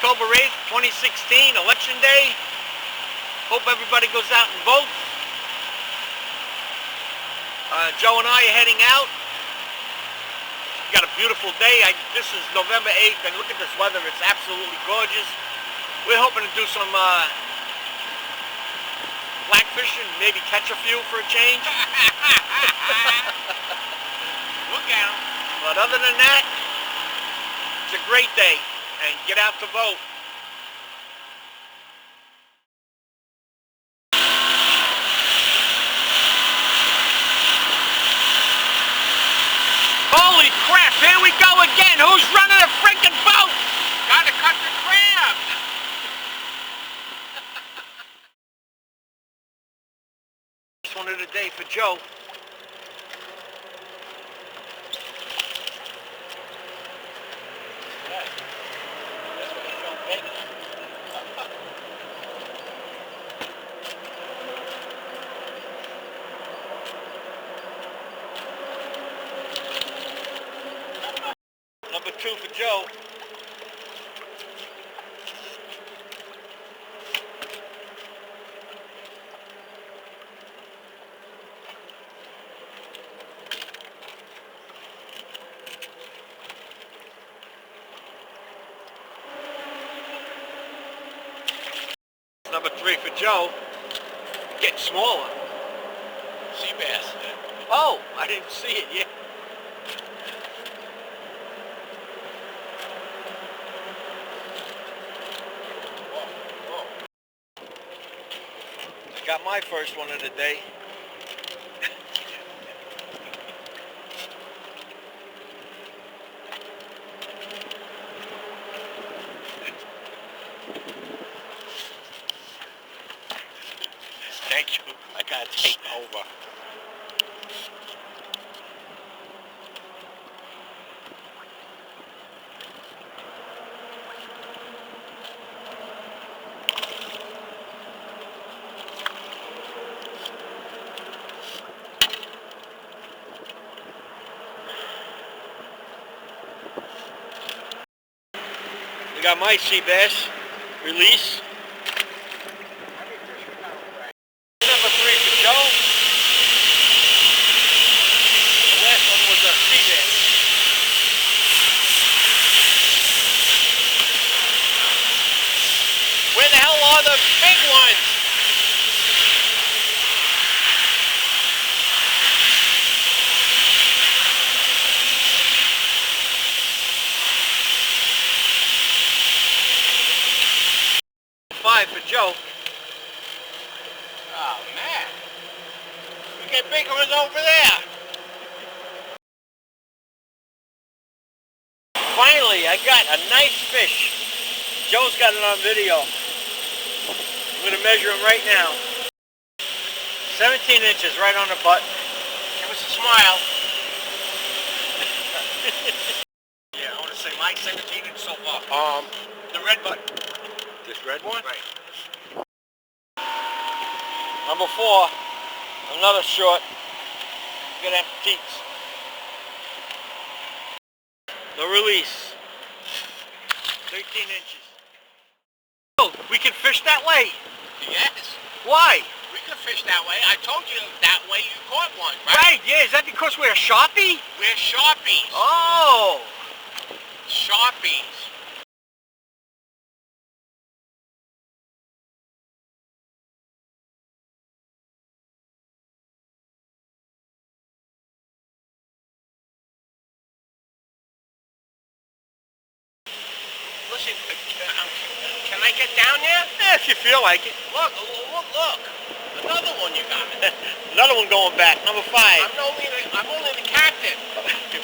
October 8th, 2016, Election Day. Hope everybody goes out and votes. Joe and I are heading out. Got a beautiful day. This is November 8th, and look at this weather. It's absolutely gorgeous. We're hoping to do some black fishing, maybe catch a few for a change. Look at them. But other than that, it's a great day, and get out to vote. Holy crap, here we go again. Who's running a freaking boat? Gotta cut the crabs. This one of the day for Joe. Number 2 for Joe. Number 3 for Joe. Getting smaller. Sea bass. Oh, I didn't see it yet. I got my first one of the day. Thank you. I gotta take over. We got my sea bass release. Number 3 for Joe. The last one was a sea bass. Where the hell are the big ones? Five for Joe. Oh man. We get bigger ones over there. Finally, I got a nice fish. Joe's got it on video. I'm going to measure him right now. 17 inches right on the butt. Give us a smile. Yeah, I want to say my 17 inches so far. The red button. This red one? Right. Number 4, another short. Gonna have teats. The release. 13 inches. Oh, we can fish that way. Yes. Why? We could fish that way. I told you that way you caught one, right? Right, yeah. Is that because we're a Sharpie? We're Sharpies. Oh. Sharpies. Listen, can I get down there? Yeah, if you feel like it. Look. Another one you got. Another one going back. Number 5. I'm only the captain.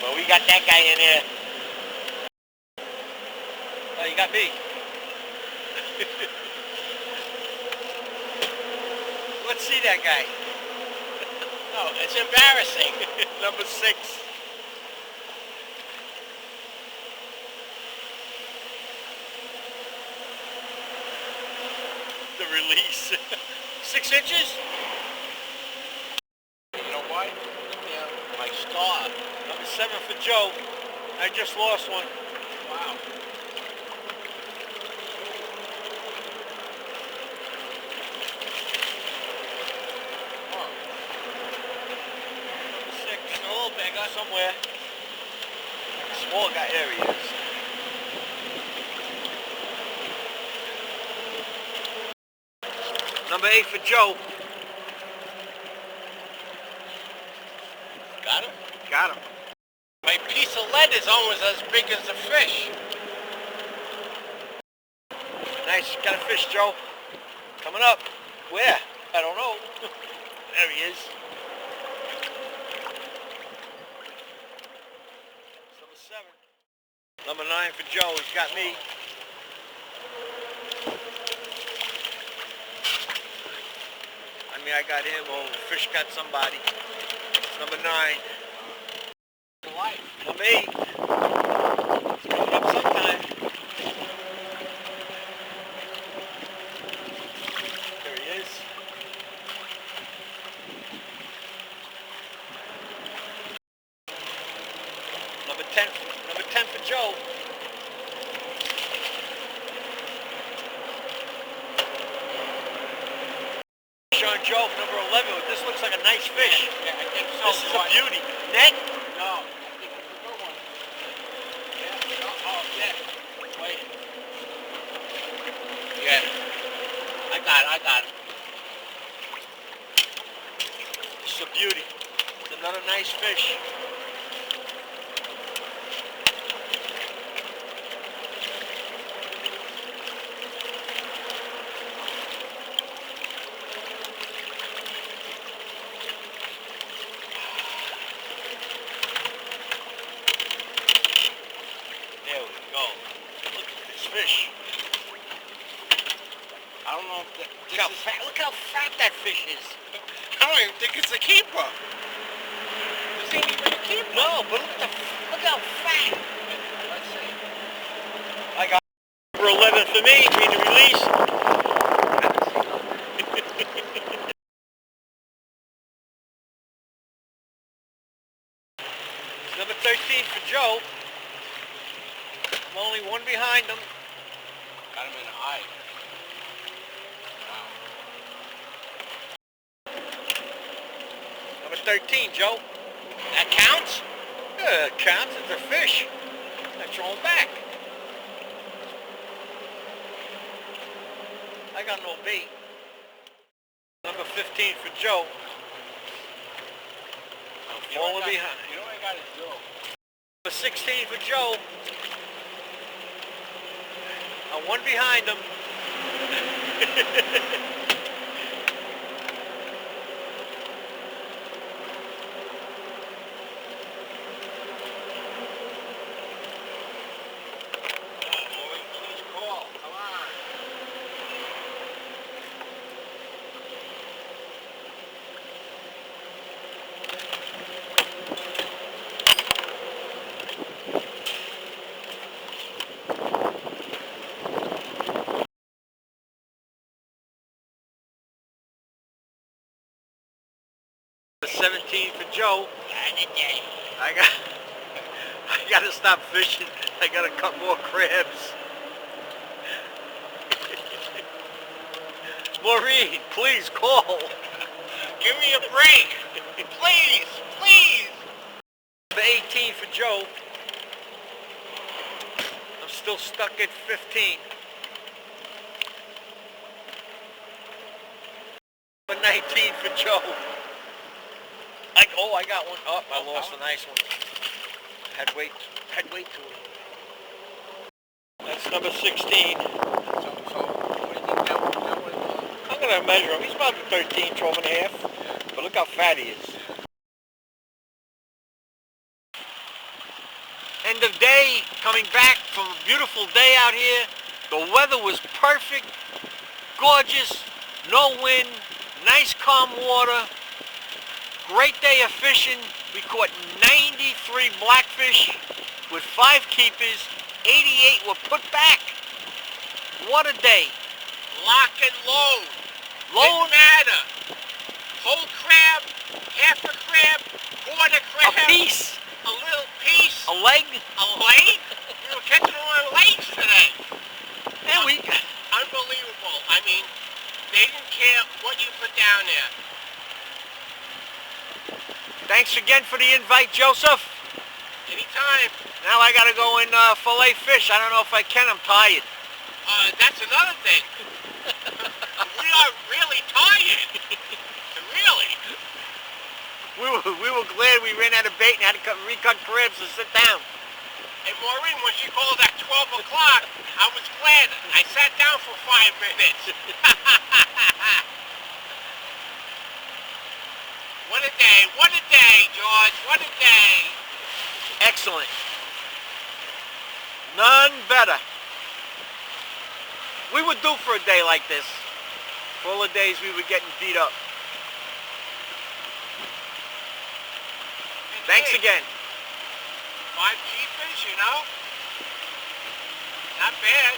But we got that guy in there. Oh, you got me. Let's see that guy. Oh, it's embarrassing. Number 6. The release. 6 inches? You know what? Yeah, my star. Number 7 for Joe. I just lost one. Wow. Mega somewhere. Small guy, there he is. Number 8 for Joe. Got him? Got him. My piece of lead is almost as big as the fish. Nice, got a fish, Joe. Coming up. Where? I don't know. There he is. Number 7. Number 9 for Joe. He's got me. I mean, I got him. Oh, the fish got somebody. It's number 9. Number 8. It's coming up sometime. There he is. Number 10 for Joe. On Joe, number 11. This looks like a nice fish. Yeah, I think so. This is a beauty. Net? No, I think it's a good one. Yeah. Oh, yeah. Wait. Yeah. I got it. This is a beauty. It's another nice fish. There we go. Look at this fish. I don't know if that, Look how fat that fish is. I don't even think it's a keeper. This ain't even a keeper. No, but look how fat. Let's see. I got number 11 for me, being released. Number 13 for Joe. I'm only one behind him. Got him in the eye. Wow. Number 13, Joe. That counts? Yeah, it counts. It's a fish. I throw him back. I got no bait. Number 15 for Joe. I'm falling behind. You know what I gotta do? Number 16 for Joe. I'm one behind him. Please call. Come on. Number 17 for Joe. I gotta stop fishing. I gotta cut more crabs. Maureen, please call. Give me a break. Please, please. Number 18 for Joe. I'm still stuck at 15. Number 19 for Joe. I got one. Oh, I lost a nice one. Had weight to it. That's number 16. So, what do you think that one? I'm going to measure him. He's about 13, 12 and a half. But look how fat he is. End of day, coming back from a beautiful day out here. The weather was perfect, gorgeous, no wind, nice calm water. Great day of fishing. We caught 93 blackfish with 5 keepers. 88 were put back. What a day. Lock and load. Load Didn't matter. Whole crab, half a crab, quarter crab. a piece, A little piece. a leg, A leg? We were catching them on legs today. and we... Unbelievable. I mean, they didn't care what you put down there. Thanks again for the invite, Joseph. Anytime. Now I gotta go and fillet fish. I don't know if I can. I'm tired. That's another thing. We are really tired. Really. We were glad we ran out of bait and had to recut crabs to sit down. And Maureen, when she called at 12 o'clock, I was glad. I sat down for 5 minutes. What a day, George, what a day. Excellent. None better. We were due for a day like this. For all the days we were getting beat up. And Thanks hey, again. 5 jeepers, you know? Not bad.